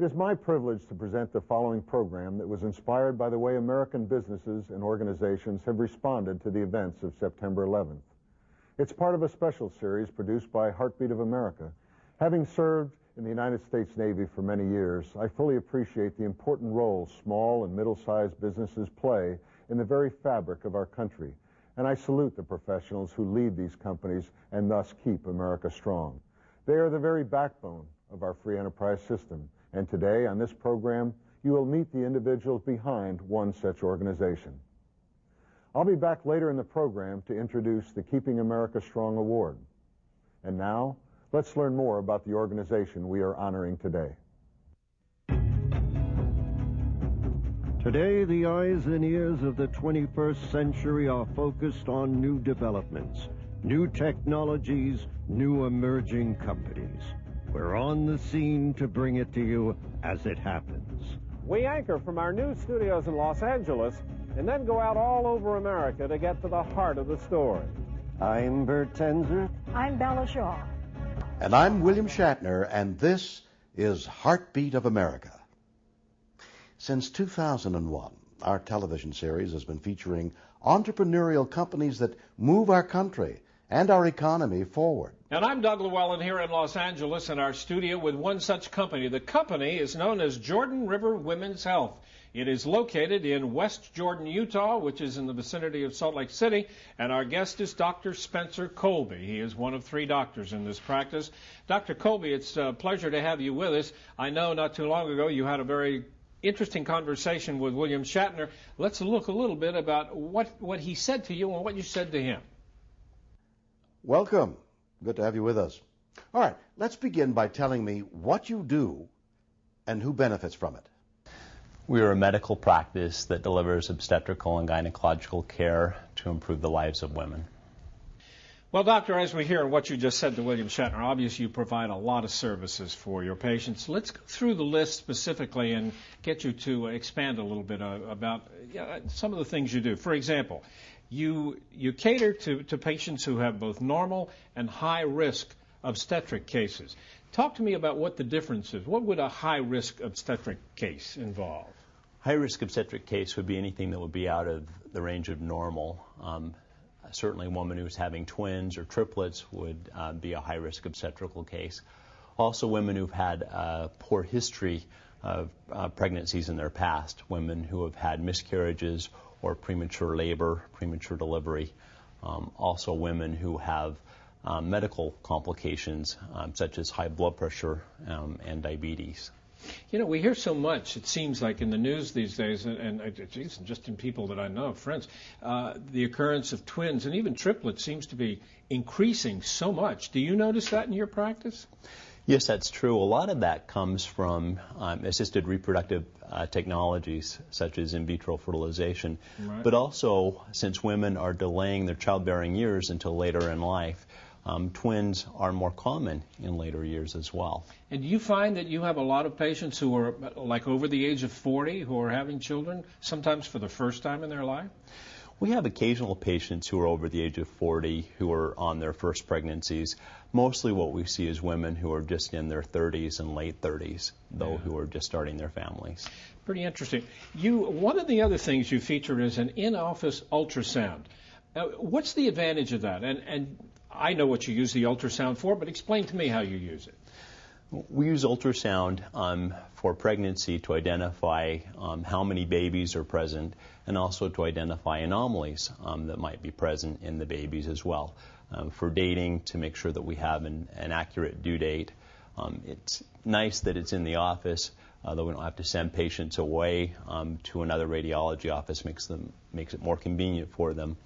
It is my privilege to present the following program that was inspired by the way American businesses and organizations have responded to the events of September 11th. It's part of a special series produced by Heartbeat of America. Having served in the United States Navy for many years, I fully appreciate the important role small and middle-sized businesses play in the very fabric of our country, and I salute the professionals who lead these companies and thus keep America strong. They are the very backbone of our free enterprise system, and today on this program, you will meet the individuals behind one such organization. I'll be back later in the program to introduce the Keeping America Strong Award. And now, let's learn more about the organization we are honoring today. Today, the eyes and ears of the 21st century are focused on new developments, new technologies, new emerging companies. We're on the scene to bring it to you as it happens. We anchor from our new studios in Los Angeles and then go out all over America to get to the heart of the story. I'm Bert Tenzer. I'm Bella Shaw. And I'm William Shatner, and this is Heartbeat of America. Since 2001, our television series has been featuring entrepreneurial companies that move our country and our economy forward. And I'm Doug Llewellyn here in Los Angeles in our studio with one such company. The company is known as Jordan River Women's Health. It is located in West Jordan, Utah, which is in the vicinity of Salt Lake City, and our guest is Dr. Spencer Colby. He is one of 3 doctors in this practice. Dr. Colby, it's a pleasure to have you with us. I know not too long ago you had a very interesting conversation with William Shatner. Let's look a little bit about what he said to you and what you said to him. Welcome. Good to have you with us. All right, let's begin by telling me what you do and who benefits from it. We are a medical practice that delivers obstetrical and gynecological care to improve the lives of women. Well, Doctor, as we hear what you just said to William Shatner, obviously you provide a lot of services for your patients. Let's go through the list specifically and get you to expand a little bit about some of the things you do. For example, you cater to patients who have both normal and high-risk obstetric cases. Talk to me about what the difference is. What would a high-risk obstetric case involve? High-risk obstetric case would be anything that would be out of the range of normal. Certainly a woman who's having twins or triplets would be a high-risk obstetrical case. Also women who've had a poor history of pregnancies in their past, women who have had miscarriages or premature labor, premature delivery. Also women who have medical complications such as high blood pressure and diabetes. You know, we hear so much, it seems like, in the news these days, and just in people that I know, friends, the occurrence of twins and even triplets seems to be increasing so much. Do you notice that in your practice? Yes, that's true. A lot of that comes from assisted reproductive technologies, such as in vitro fertilization. Right. But also, since women are delaying their childbearing years until later in life, twins are more common in later years as well. And do you find that you have a lot of patients who are like over the age of 40 who are having children, sometimes for the first time in their life? We have occasional patients who are over the age of 40 who are on their first pregnancies. Mostly what we see is women who are just in their 30s and late 30s, though, who are just starting their families. Pretty interesting. One of the other things you featured is an in-office ultrasound. What's the advantage of that? And I know what you use the ultrasound for, but explain to me how you use it. We use ultrasound for pregnancy to identify how many babies are present and also to identify anomalies that might be present in the babies as well. For dating, to make sure that we have an accurate due date. It's nice that it's in the office, though we don't have to send patients away to another radiology office. Makes it more convenient for them.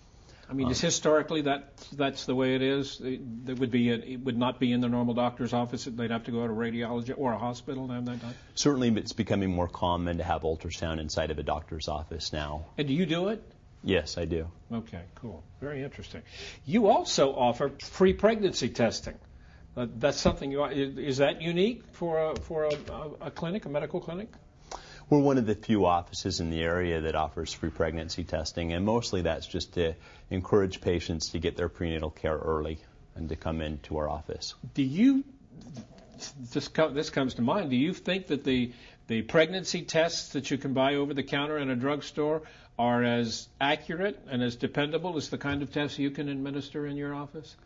I mean, is historically that's the way it is? It would not be in the normal doctor's office. They'd have to go to radiology or a hospital to have that done? Certainly, it's becoming more common to have ultrasound inside of a doctor's office now. And do you do it? Yes, I do. Okay, cool. Very interesting. You also offer free pregnancy testing. That's something is that unique for a clinic, a medical clinic? We're one of the few offices in the area that offers free pregnancy testing, and mostly that's just to encourage patients to get their prenatal care early and to come into our office. Do you this comes to mind. Do you think that the pregnancy tests that you can buy over the counter in a drugstore are as accurate and as dependable as the kind of tests you can administer in your office?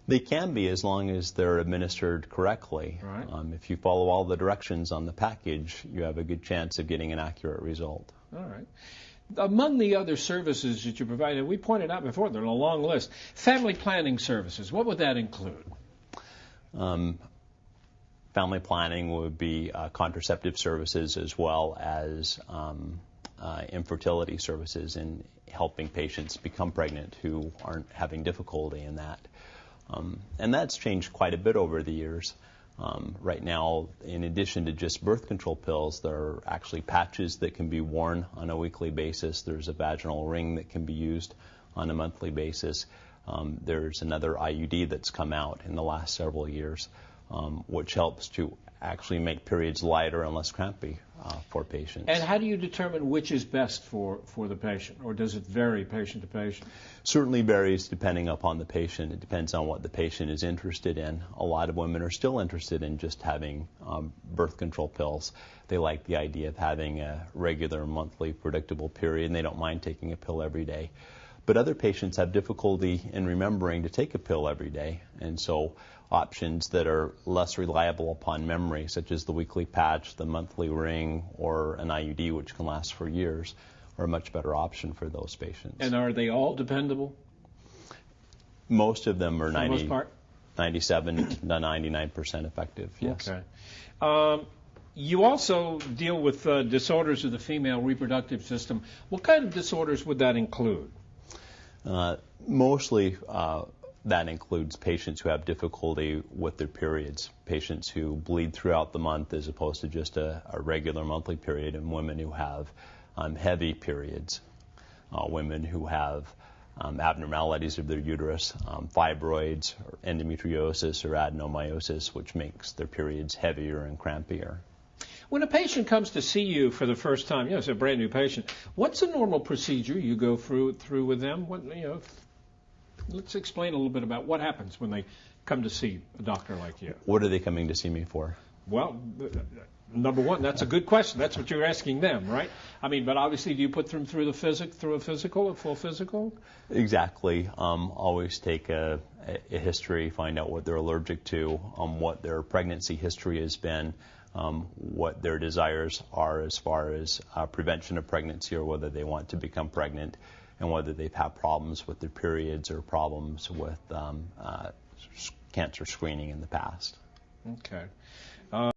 They can be, as long as they're administered correctly. Right. If you follow all the directions on the package, you have a good chance of getting an accurate result. All right. Among the other services that you provide, and we pointed out before, they're a long list, family planning services, what would that include? Family planning would be contraceptive services, as well as infertility services in helping patients become pregnant who aren't having difficulty in that. And that's changed quite a bit over the years. Right now, in addition to just birth control pills, there are actually patches that can be worn on a weekly basis. There's a vaginal ring that can be used on a monthly basis. There's another IUD that's come out in the last several years, which helps to actually make periods lighter and less crampy for patients. And how do you determine which is best for the patient, or does it vary patient to patient? Certainly varies depending upon the patient. It depends on what the patient is interested in. A lot of women are still interested in just having birth control pills. They like the idea of having a regular monthly predictable period, and they don't mind taking a pill every day. But other patients have difficulty in remembering to take a pill every day, and so options that are less reliable upon memory, such as the weekly patch, the monthly ring, or an IUD, which can last for years, are a much better option for those patients. And are they all dependable? Most of them are for the most part? 97 to 99% effective, yes. Okay. You also deal with disorders of the female reproductive system. What kind of disorders would that include? Mostly that includes patients who have difficulty with their periods, patients who bleed throughout the month as opposed to just a regular monthly period, and women who have heavy periods, women who have abnormalities of their uterus, fibroids, or endometriosis or adenomyosis, which makes their periods heavier and crampier. When a patient comes to see you for the first time, it's a brand new patient, what's a normal procedure you go through with them? Let's explain a little bit about what happens when they come to see a doctor like you. What are they coming to see me for? Well, number one, that's a good question. That's what you're asking them, right? I mean, but obviously, do you put them through a full physical? Exactly. Always take a history, find out what they're allergic to, what their pregnancy history has been, what their desires are as far as prevention of pregnancy or whether they want to become pregnant, and whether they've had problems with their periods or problems with cancer screening in the past. Okay.